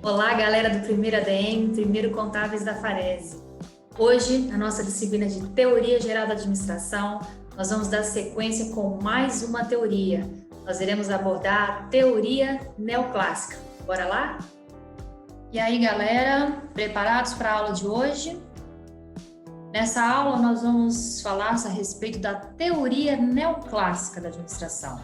Olá, galera do primeiro ADM, primeiro Contábeis da Farese. Hoje, na nossa disciplina de Teoria Geral da Administração, nós vamos dar sequência com mais uma teoria. Nós iremos abordar a teoria neoclássica. Bora lá? E aí, galera, preparados para a aula de hoje? Nessa aula, nós vamos falar a respeito da teoria neoclássica da administração.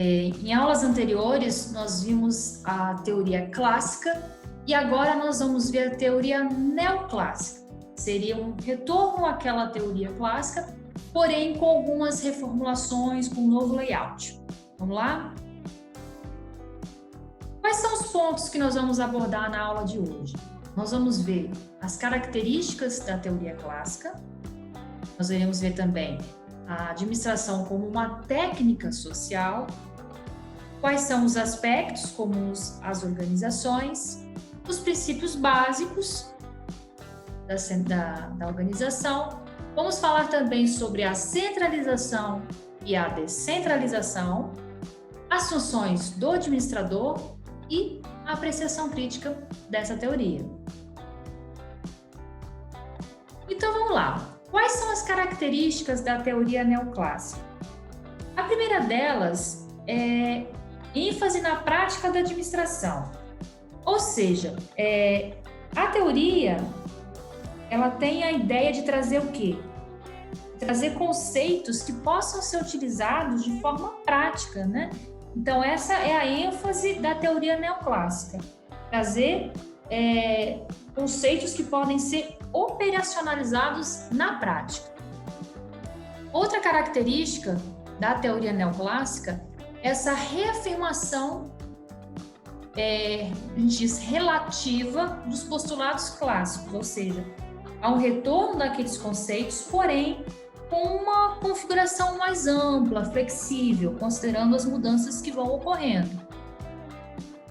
Em aulas anteriores, nós vimos a teoria clássica e agora nós vamos ver a teoria neoclássica. Seria um retorno àquela teoria clássica, porém com algumas reformulações, com um novo layout. Vamos lá? Quais são os pontos que nós vamos abordar na aula de hoje? Nós vamos ver as características da teoria clássica, nós iremos ver também a administração como uma técnica social, quais são os aspectos comuns às organizações, os princípios básicos da organização. Vamos falar também sobre a centralização e a descentralização, as funções do administrador e a apreciação crítica dessa teoria. Então vamos lá. Quais são as características da teoria neoclássica? A primeira delas é ênfase na prática da administração. Ou seja, a teoria, ela tem a ideia de trazer o quê? Trazer conceitos que possam ser utilizados de forma prática, né? Então, essa é a ênfase da teoria neoclássica. Trazer conceitos que podem ser operacionalizados na prática. Outra característica da teoria neoclássica é essa reafirmação, a gente diz, relativa dos postulados clássicos, ou seja, há um retorno daqueles conceitos, porém com uma configuração mais ampla, flexível, considerando as mudanças que vão ocorrendo.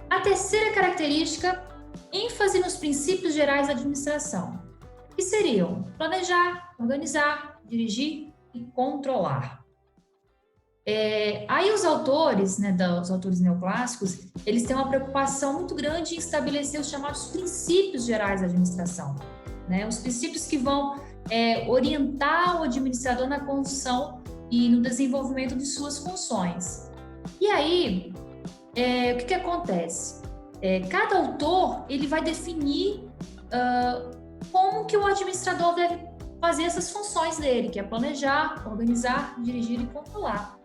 A terceira característica, ênfase nos princípios gerais da administração, que seriam planejar, organizar, dirigir e controlar. Aí os autores, né, os autores neoclássicos, eles têm uma preocupação muito grande em estabelecer os chamados princípios gerais da administração, né? Os princípios que vão orientar o administrador na condução e no desenvolvimento de suas funções. E aí, o que acontece? Cada autor ele vai definir como que o administrador deve fazer essas funções dele, que é planejar, organizar, dirigir e controlar.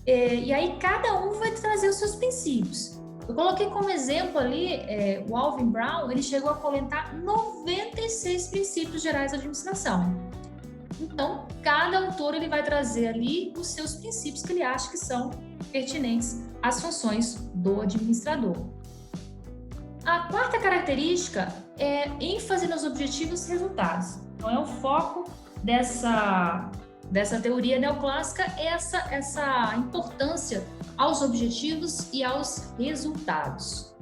E aí cada um vai trazer os seus princípios. Eu coloquei como exemplo ali, o Alvin Brown, ele chegou a coletar 96 princípios gerais da administração. Então, cada autor ele vai trazer ali os seus princípios que ele acha que são pertinentes às funções do administrador. A quarta característica é ênfase nos objetivos e resultados. Então, é o foco dessa teoria neoclássica, essa importância aos objetivos e aos resultados.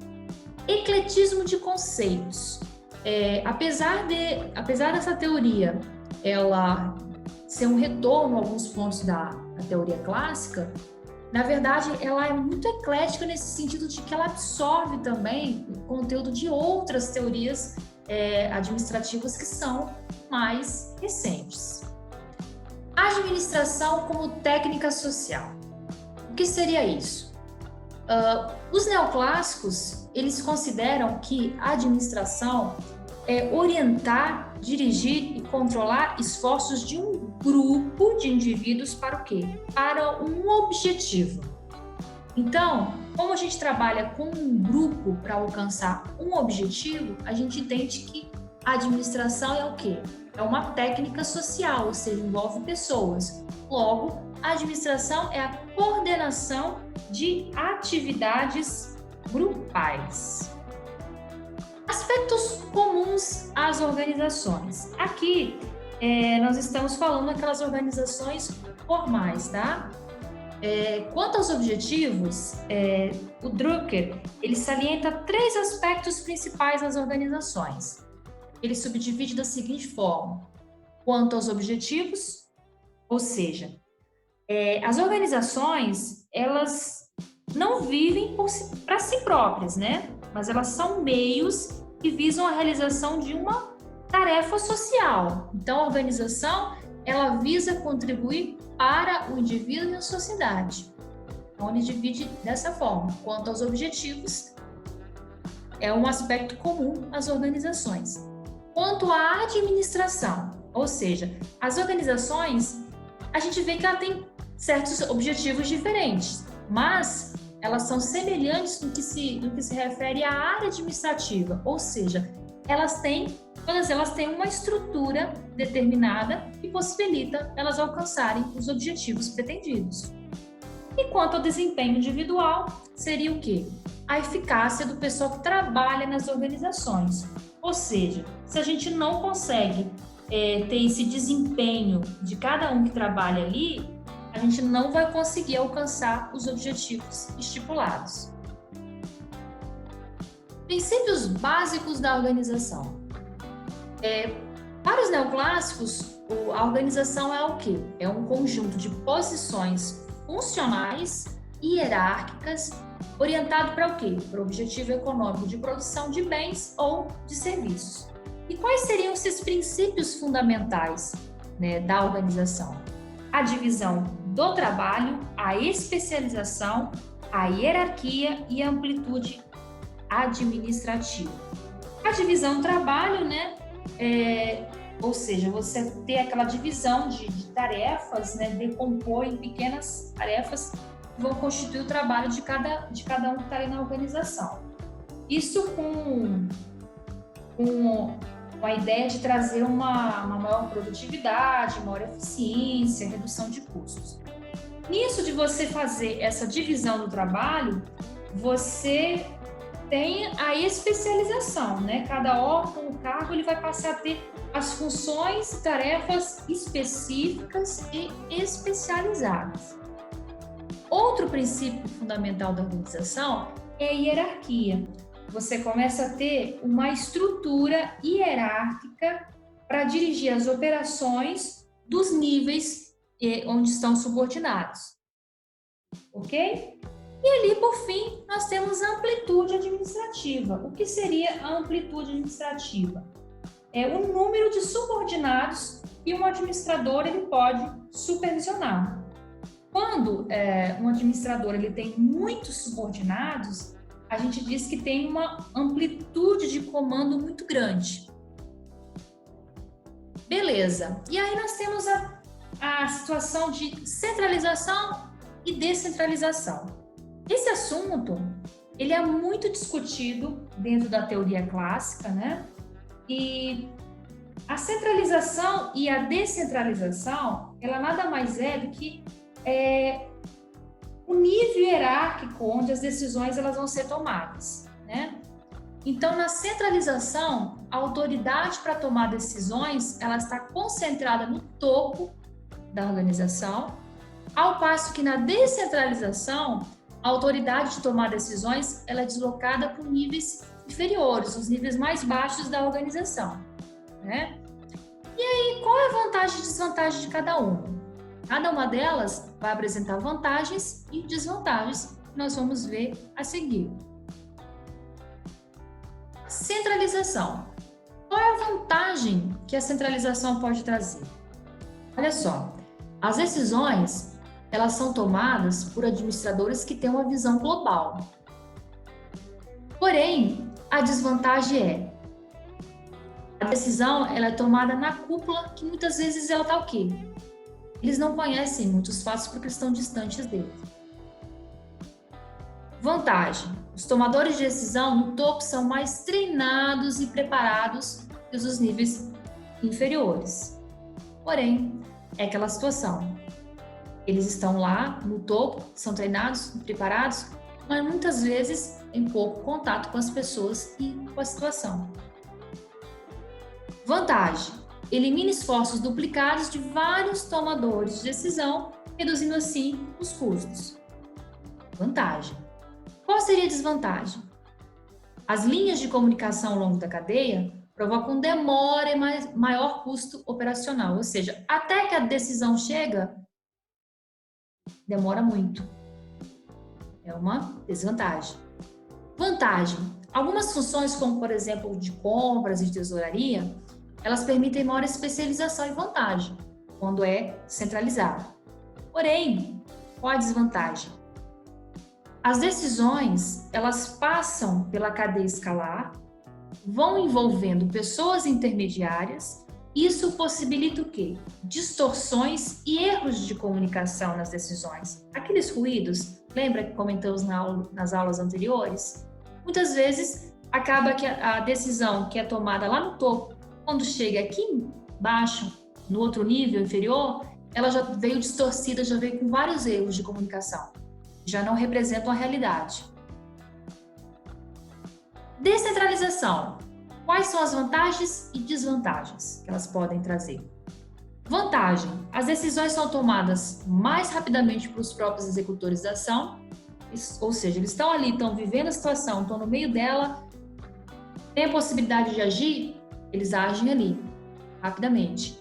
Ecletismo de conceitos. Apesar dessa teoria ela ser um retorno a alguns pontos da teoria clássica, na verdade, ela é muito eclética nesse sentido de que ela absorve também o conteúdo de outras teorias administrativas que são mais recentes. Administração como técnica social. O que seria isso? Os neoclássicos, eles consideram que a administração é orientar, dirigir e controlar esforços de um grupo de indivíduos para o quê? Para um objetivo. Então, como a gente trabalha com um grupo para alcançar um objetivo, a gente entende que a administração é o quê? É uma técnica social, ou seja, envolve pessoas. Logo, a administração é a coordenação de atividades grupais. Aspectos comuns às organizações. Aqui, nós estamos falando daquelas organizações formais, tá? Quanto aos objetivos, o Drucker, ele salienta 3 aspectos principais das organizações. Ele subdivide da seguinte forma: quanto aos objetivos, ou seja, as organizações, elas não vivem para si próprias, né? mas elas são meios que visam a realização de uma tarefa social. Então, a organização, ela visa contribuir para o indivíduo e a sociedade. Então, ele divide dessa forma. Quanto aos objetivos, é um aspecto comum às organizações. Quanto à administração, ou seja, as organizações, a gente vê que ela tem certos objetivos diferentes, mas elas são semelhantes no que se refere à área administrativa, ou seja, todas elas têm uma estrutura determinada que possibilita elas alcançarem os objetivos pretendidos. E quanto ao desempenho individual, seria o quê? A eficácia do pessoal que trabalha nas organizações. Ou seja, se a gente não consegue ter esse desempenho de cada um que trabalha ali, a gente não vai conseguir alcançar os objetivos estipulados. Princípios básicos da organização. Para os neoclássicos, a organização é o quê? É um conjunto de posições funcionais, hierárquicas, orientado para o quê? Para o objetivo econômico de produção de bens ou de serviços. E quais seriam esses princípios fundamentais, né, da organização? A divisão do trabalho, a especialização, a hierarquia e a amplitude administrativa. A divisão do trabalho, né, ou seja, você ter aquela divisão de tarefas, né, decompor em pequenas tarefas que vão constituir o trabalho de cada um que está ali na organização. Isso com a ideia de trazer uma maior produtividade, maior eficiência, redução de custos. Nisso de você fazer essa divisão do trabalho, você tem a especialização, né? Cada órgão, o cargo, ele vai passar a ter as funções e tarefas específicas e especializadas. Outro princípio fundamental da organização é a hierarquia. Você começa a ter uma estrutura hierárquica para dirigir as operações dos níveis onde estão subordinados. Ok? E ali, por fim, nós temos a amplitude administrativa. O que seria a amplitude administrativa? É o número de subordinados que um administrador ele pode supervisionar. Quando um administrador ele tem muitos subordinados, a gente diz que tem uma amplitude de comando muito grande. Beleza. E aí nós temos a situação de centralização e descentralização. Esse assunto, ele é muito discutido dentro da teoria clássica, né? E a centralização e a descentralização, ela nada mais é do que o nível hierárquico onde as decisões elas vão ser tomadas, né? Então, na centralização, a autoridade para tomar decisões, ela está concentrada no topo da organização, ao passo que na descentralização, a autoridade de tomar decisões, ela é deslocada para níveis inferiores, os níveis mais baixos da organização, né? E aí, qual é a vantagem e desvantagem de cada uma? Cada uma delas vai apresentar vantagens e desvantagens que nós vamos ver a seguir. Centralização. Qual é a vantagem que a centralização pode trazer? Olha só, as decisões, elas são tomadas por administradores que têm uma visão global. Porém, a desvantagem é a decisão ela é tomada na cúpula, que muitas vezes ela está o quê? Eles não conhecem muitos fatos porque estão distantes deles. Vantagem. Os tomadores de decisão no topo são mais treinados e preparados que os níveis inferiores. Porém, é aquela situação. Eles estão lá no topo, são treinados e preparados, mas muitas vezes em pouco contato com as pessoas e com a situação. Vantagem. Elimina esforços duplicados de vários tomadores de decisão, reduzindo assim os custos. Vantagem. Qual seria a desvantagem? As linhas de comunicação ao longo da cadeia provocam demora e maior custo operacional, ou seja, até que a decisão chega, demora muito. É uma desvantagem. Vantagem. Algumas funções, como por exemplo de compras e de tesouraria, elas permitem maior especialização e vantagem quando é centralizado. Porém, qual a desvantagem? As decisões, elas passam pela cadeia escalar, vão envolvendo pessoas intermediárias. Isso possibilita o quê? Distorções e erros de comunicação nas decisões. Aqueles ruídos, lembra que comentamos nas aulas anteriores? Muitas vezes acaba que a decisão que é tomada lá no topo, quando chega aqui embaixo, no outro nível inferior, ela já veio distorcida, já veio com vários erros de comunicação. Já não representam a realidade. Descentralização. Quais são as vantagens e desvantagens que elas podem trazer? Vantagem: as decisões são tomadas mais rapidamente pelos próprios executores da ação, ou seja, eles estão ali, estão vivendo a situação, estão no meio dela, tem a possibilidade de agir, eles agem ali, rapidamente.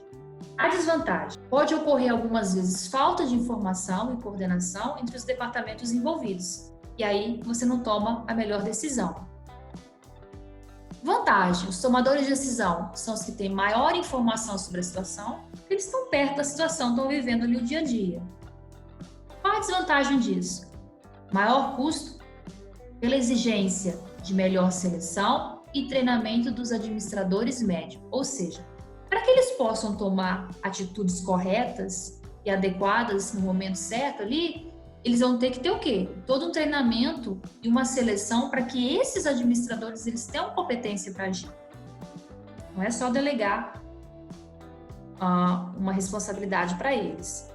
A desvantagem: pode ocorrer algumas vezes falta de informação e coordenação entre os departamentos envolvidos, e aí você não toma a melhor decisão. Vantagem: os tomadores de decisão são os que têm maior informação sobre a situação, porque eles estão perto da situação, estão vivendo ali o dia a dia. Qual a desvantagem disso? Maior custo pela exigência de melhor seleção e treinamento dos administradores médios, ou seja, para que eles possam tomar atitudes corretas e adequadas no momento certo ali, eles vão ter que ter o quê? Todo um treinamento e uma seleção para que esses administradores eles tenham competência para agir. Não é só delegar uma responsabilidade para eles.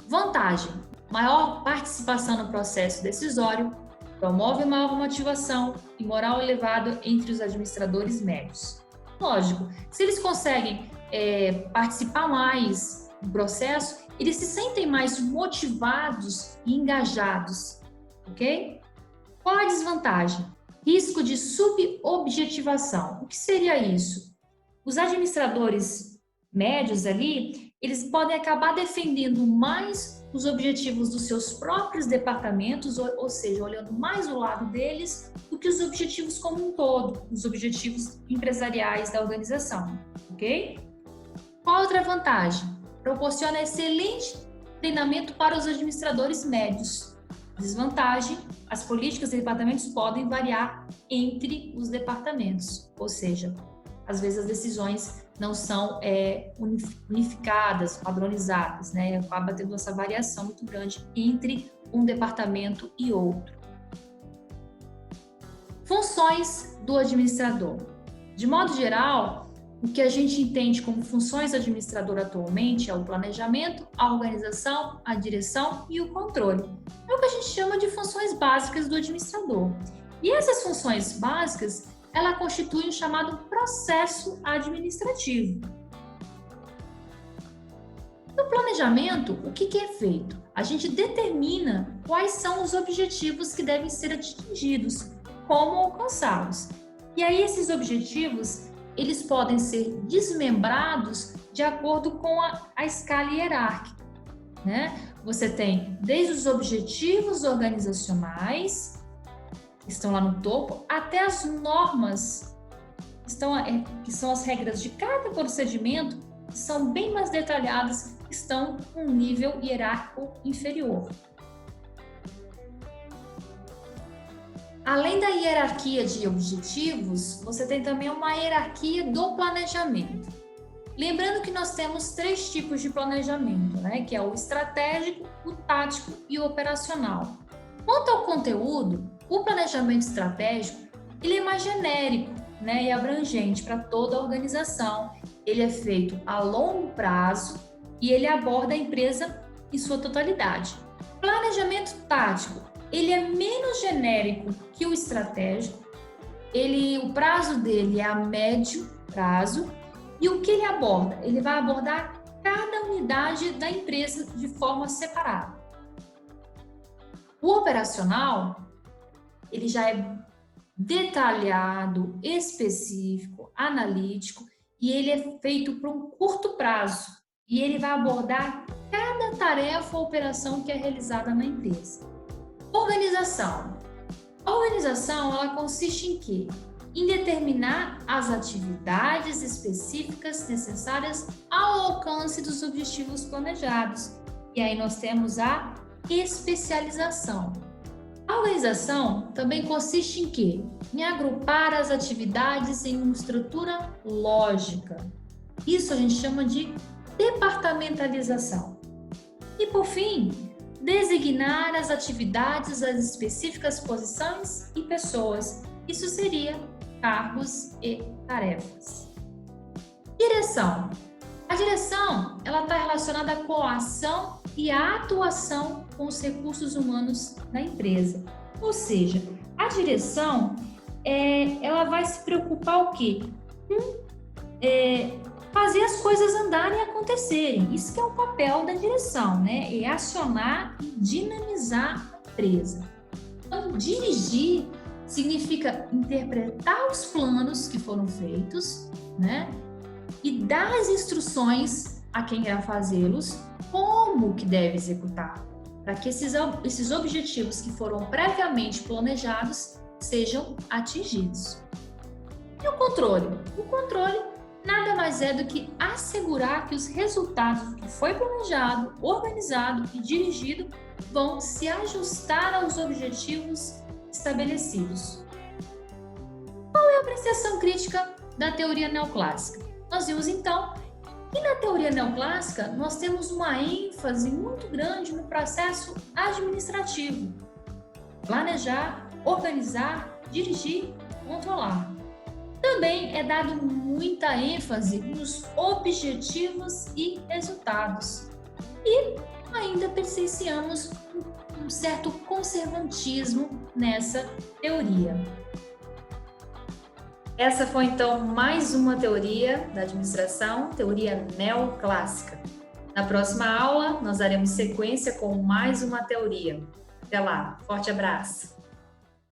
Vantagem: maior participação no processo decisório, promove maior motivação e moral elevado entre os administradores médios. Lógico, se eles conseguem participar mais do processo, eles se sentem mais motivados e engajados, ok? Qual a desvantagem? Risco de subobjetivação. O que seria isso? Os administradores médios ali, eles podem acabar defendendo mais os objetivos dos seus próprios departamentos, ou seja, olhando mais o lado deles do que os objetivos como um todo, os objetivos empresariais da organização, ok? Qual outra vantagem? Proporciona excelente treinamento para os administradores médios. Desvantagem: as políticas e departamentos podem variar entre os departamentos, ou seja, às vezes as decisões não são unificadas, padronizadas, né? Acaba tendo essa variação muito grande entre um departamento e outro. Funções do administrador. De modo geral, o que a gente entende como funções do administrador atualmente é o planejamento, a organização, a direção e o controle. É o que a gente chama de funções básicas do administrador. E essas funções básicas, ela constitui o chamado processo administrativo. No planejamento, o que é feito? A gente determina quais são os objetivos que devem ser atingidos, como alcançá-los. E aí esses objetivos, eles podem ser desmembrados de acordo com a escala hierárquica, né? Você tem desde os objetivos organizacionais, que estão lá no topo, até as normas, que são as regras de cada procedimento, que são bem mais detalhadas, que estão com um nível hierárquico inferior. Além da hierarquia de objetivos, você tem também uma hierarquia do planejamento. Lembrando que nós temos 3 tipos de planejamento, né? Que é o estratégico, o tático e o operacional. Quanto ao conteúdo, o planejamento estratégico ele é mais genérico, né? E abrangente para toda a organização. Ele é feito a longo prazo e ele aborda a empresa em sua totalidade. Planejamento tático, ele é menos genérico que o estratégico, o prazo dele é a médio prazo, e o que ele aborda? Ele vai abordar cada unidade da empresa de forma separada. O operacional, ele já é detalhado, específico, analítico, e ele é feito para um curto prazo, e ele vai abordar cada tarefa ou operação que é realizada na empresa. Organização. A organização, ela consiste em quê? Em determinar as atividades específicas necessárias ao alcance dos objetivos planejados. E aí nós temos a especialização. A organização também consiste em quê? Em agrupar as atividades em uma estrutura lógica. Isso a gente chama de departamentalização. E por fim, designar as atividades às específicas posições e pessoas. Isso seria cargos e tarefas. Direção. A direção, ela está relacionada com a ação e a atuação com os recursos humanos da empresa. Ou seja, a direção, ela vai se preocupar o quê? Fazer as coisas andarem e acontecerem. Isso que é o papel da direção, né? É acionar e dinamizar a empresa. Então, dirigir significa interpretar os planos que foram feitos, né? E dar as instruções a quem irá fazê-los, como que deve executar, para que esses objetivos que foram previamente planejados sejam atingidos. E o controle? O controle nada mais é do que assegurar que os resultados do que foi planejado, organizado e dirigido vão se ajustar aos objetivos estabelecidos. Qual é a apreciação crítica da teoria neoclássica? Nós vimos então que na teoria neoclássica nós temos uma ênfase muito grande no processo administrativo. Planejar, organizar, dirigir, controlar. Também é dado muita ênfase nos objetivos e resultados. E ainda presenciamos um certo conservatismo nessa teoria. Essa foi então mais uma teoria da administração, teoria neoclássica. Na próxima aula, nós daremos sequência com mais uma teoria. Até lá, forte abraço!